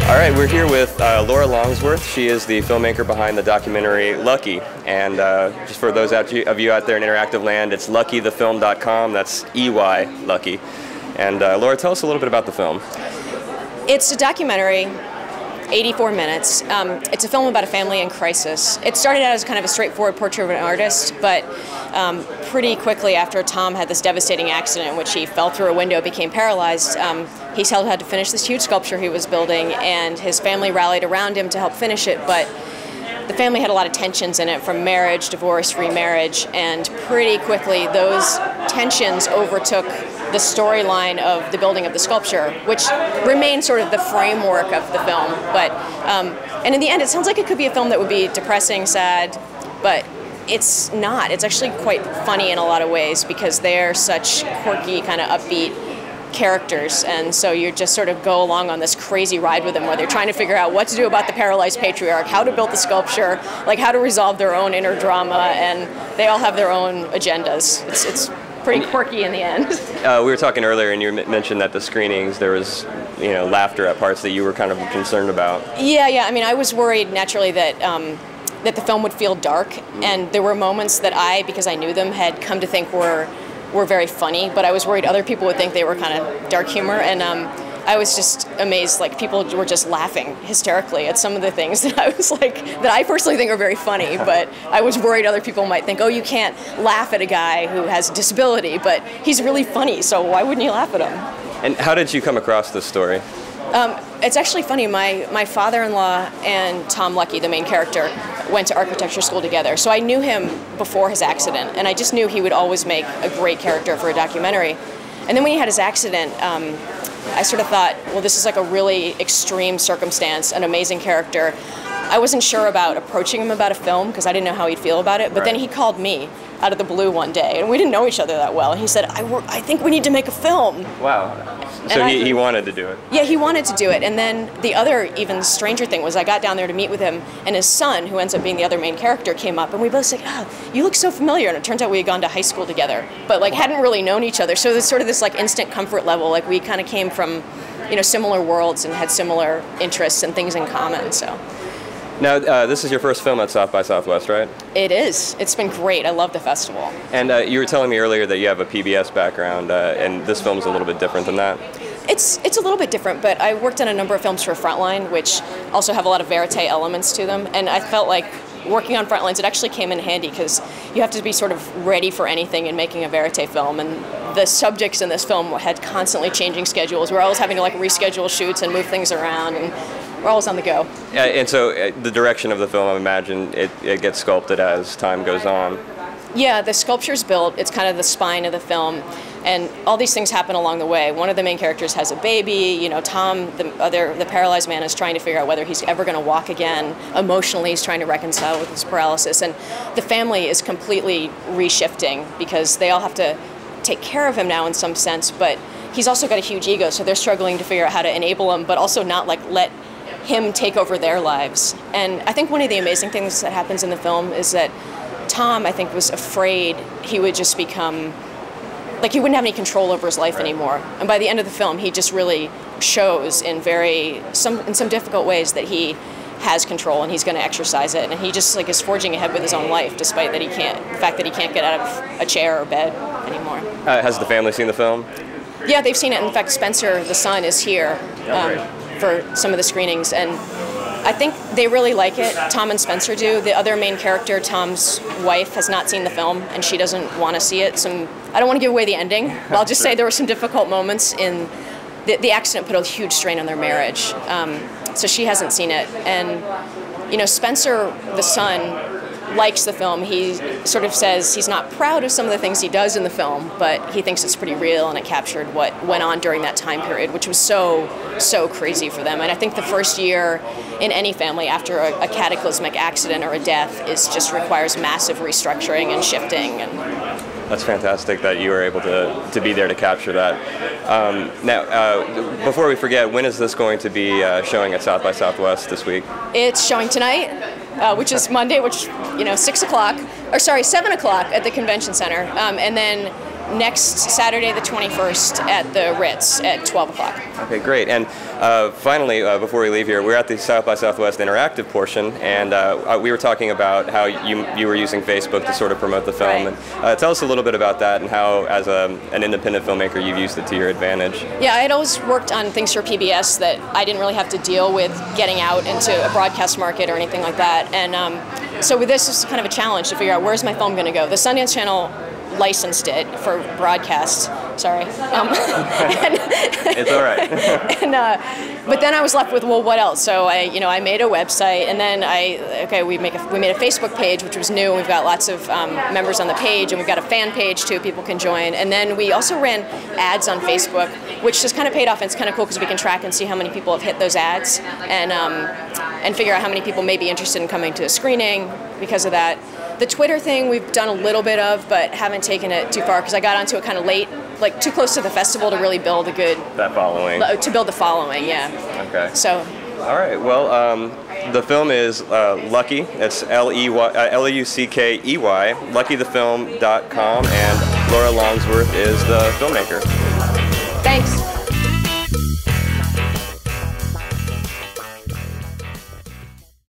All right, we're here with Laura Longsworth. She is the filmmaker behind the documentary Lucky. And just for those of you out there in interactive land, it's luckythefilm.com. That's EY, Lucky. And Laura, tell us a little bit about the film. It's a documentary, 84 minutes. It's a film about a family in crisis. It started out as kind of a straightforward portrait of an artist, but pretty quickly after Tom had this devastating accident in which he fell through a window, became paralyzed, he still had to finish this huge sculpture he was building, and his family rallied around him to help finish it, but the family had a lot of tensions in it, from marriage, divorce, remarriage, and pretty quickly those tensions overtook the storyline of the building of the sculpture, which remains sort of the framework of the film. But and in the end, it sounds like it could be a film that would be depressing, sad, but it's not. It's actually quite funny in a lot of ways because they're such quirky, kind of upbeat characters, and so you just sort of go along on this crazy ride with them where they're trying to figure out what to do about the paralyzed patriarch, how to build the sculpture, like how to resolve their own inner drama, and they all have their own agendas. It's pretty quirky in the end. We were talking earlier, and you mentioned that the screenings, there was, laughter at parts that you were kind of concerned about. Yeah. I mean, I was worried naturally that that the film would feel dark, and there were moments that because I knew them, had come to think were very funny, but I was worried other people would think they were kind of dark humor, and I was just amazed, like people were just laughing hysterically at some of the things that I was like, that I personally think are very funny, but I was worried other people might think, oh, you can't laugh at a guy who has a disability, but he's really funny, so why wouldn't you laugh at him? And how did you come across this story? It's actually funny. My father-in-law and Tom Lucky, the main character, went to architecture school together. So I knew him before his accident, and I just knew he would always make a great character for a documentary. And then when he had his accident, I sort of thought, well, this is like a really extreme circumstance, an amazing character. I wasn't sure about approaching him about a film because I didn't know how he'd feel about it, but then he called me out of the blue one day, and we didn't know each other that well, and he said, I think we need to make a film. Wow. So he wanted to do it? Yeah, he wanted to do it, and then the other even stranger thing was I got down there to meet with him, and his son, who ends up being the other main character, came up, and we both said, oh, you look so familiar, and it turns out we had gone to high school together, but like hadn't really known each other, so there's sort of this like instant comfort level, like we kind of came from, similar worlds and had similar interests and things in common, so. Now, this is your first film at South by Southwest, right? It is. It's been great. I love the festival. And you were telling me earlier that you have a PBS background, and this film's a little bit different than that. It's a little bit different, but I worked on a number of films for Frontline, which also have a lot of verite elements to them, and I felt like working on Frontlines, it actually came in handy because you have to be sort of ready for anything in making a verite film, and the subjects in this film had constantly changing schedules. We're always having to like reschedule shoots and move things around, and we're always on the go. And so the direction of the film, I imagine, it gets sculpted as time goes on. Yeah, the sculpture's built. It's kind of the spine of the film, and all these things happen along the way. One of the main characters has a baby. Tom, the paralyzed man, is trying to figure out whether he's ever going to walk again. Emotionally, he's trying to reconcile with his paralysis, and the family is completely reshifting because they all have to take care of him now in some sense, but he's also got a huge ego, so they're struggling to figure out how to enable him, but also not like let him take over their lives. And I think one of the amazing things that happens in the film is that Tom, I think, was afraid he would just become, like he wouldn't have any control over his life anymore. And by the end of the film, he just really shows in some difficult ways that he has control and he's going to exercise it. And he just like is forging ahead with his own life, despite that the fact that he can't get out of a chair or bed anymore. Has the family seen the film? Yeah, they've seen it. In fact, Spencer, the son, is here for some of the screenings, and I think they really like it. Tom and Spencer do. The other main character, Tom's wife, has not seen the film, and she doesn't want to see it. I don't want to give away the ending, but I'll just say there were some difficult moments in the accident put a huge strain on their marriage. So she hasn't seen it. And, Spencer, the son, likes the film. He sort of says he's not proud of some of the things he does in the film, but he thinks it's pretty real and it captured what went on during that time period, which was so crazy for them. And I think the first year in any family after a cataclysmic accident or a death just requires massive restructuring and shifting. And that's fantastic that you were able to be there to capture that. Now, before we forget, when is this going to be showing at South by Southwest this week? It's showing tonight, which is Monday, which 7 o'clock at the convention center, and then next Saturday the 21st at the Ritz at 12 o'clock. Okay, great. And finally, before we leave here, we're at the South by Southwest interactive portion, and we were talking about how you were using Facebook to sort of promote the film. Right. And tell us a little bit about that and how, as an independent filmmaker, you've used it to your advantage. Yeah, I had always worked on things for PBS that I didn't really have to deal with getting out into a broadcast market or anything like that. And so with this, it's kind of a challenge to figure out where's my film going to go. The Sundance Channel licensed it for broadcast. Sorry. It's all right. But then I was left with, well, what else? So I made a website, and then we made a Facebook page, which was new. We've got lots of members on the page, and we've got a fan page too. People can join, and then we also ran ads on Facebook, which has kind of paid off. And it's kind of cool because we can track and see how many people have hit those ads, and figure out how many people may be interested in coming to a screening because of that. The Twitter thing we've done a little bit of, but haven't taken it too far because I got onto it kind of late, like too close to the festival to really build following. To build the following, yeah. Okay. So. All right. Well, the film is Lucky. It's Luckey, luckythefilm.com, and Laura Longsworth is the filmmaker.